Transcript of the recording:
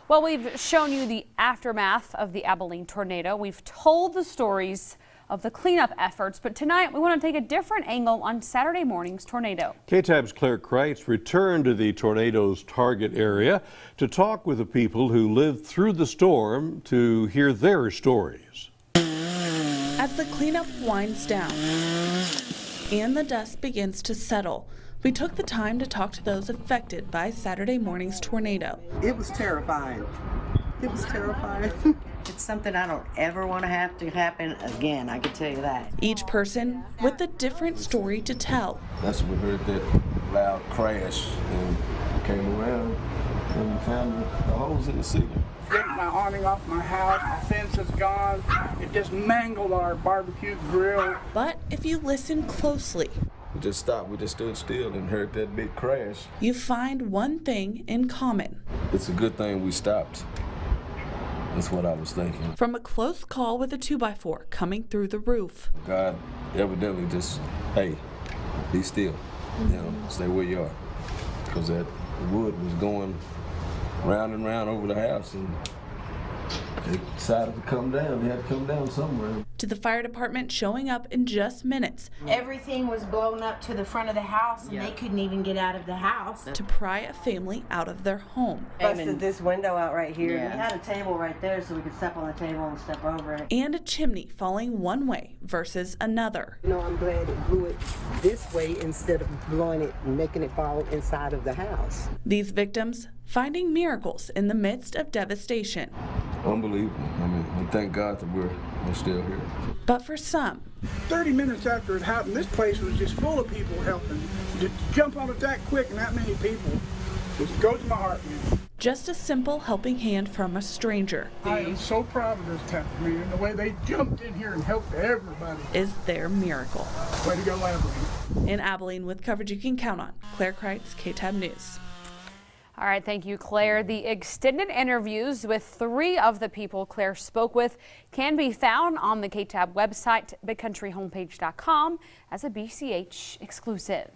Well, we've shown you the aftermath of the Abilene tornado. We've told the stories of the cleanup efforts, but tonight we want to take a different angle on Saturday morning's tornado. KTAB's Claire Kreitz returned to the tornado's target area to talk with the people who lived through the storm to hear their stories. As the cleanup winds down and the dust begins to settle, we took the time to talk to those affected by Saturday morning's tornado. It was terrifying. It was terrifying. It's something I don't ever want to have to happen again, I can tell you that. Each person with a different story to tell. That's when we heard that loud crash and we came around and we found the holes in the ceiling. Ripped my awning off my house, my fence is gone. It just mangled our barbecue grill. But if you listen closely, We just stopped, we just stood still and heard that big crash. you find one thing in common. It's a good thing we stopped. That's what I was thinking. From a close call with a 2x4 coming through the roof, God evidently just, hey, be still, stay where you are. Because that wood was going round and round over the house and they decided to come down. They had to come down somewhere. to the fire department showing up in just minutes Everything was blown up to the front of the house and they couldn't even get out of the house. to pry a family out of their home. Busted this window out right here. We had a table right there so we could step on the table and step over it. And a chimney falling one way versus another. You know, I'm glad it blew it this way instead of blowing it and making it fall inside of the house. These victims finding miracles in the midst of devastation. Unbelievable. I mean, we thank God that we're still here. But for some, 30 minutes after it happened, this place was just full of people helping. To jump on it that quick and that many people, it goes to my heart, man. just a simple helping hand from a stranger I am so proud of this town, man, the way they jumped in here and helped everybody. is their miracle. Way to go, Abilene. In Abilene, with coverage you can count on, Claire Kreitz, KTAB News. All right, thank you, Claire. The extended interviews with 3 of the people Claire spoke with can be found on the KTAB website, bigcountryhomepage.com, as a BCH exclusive.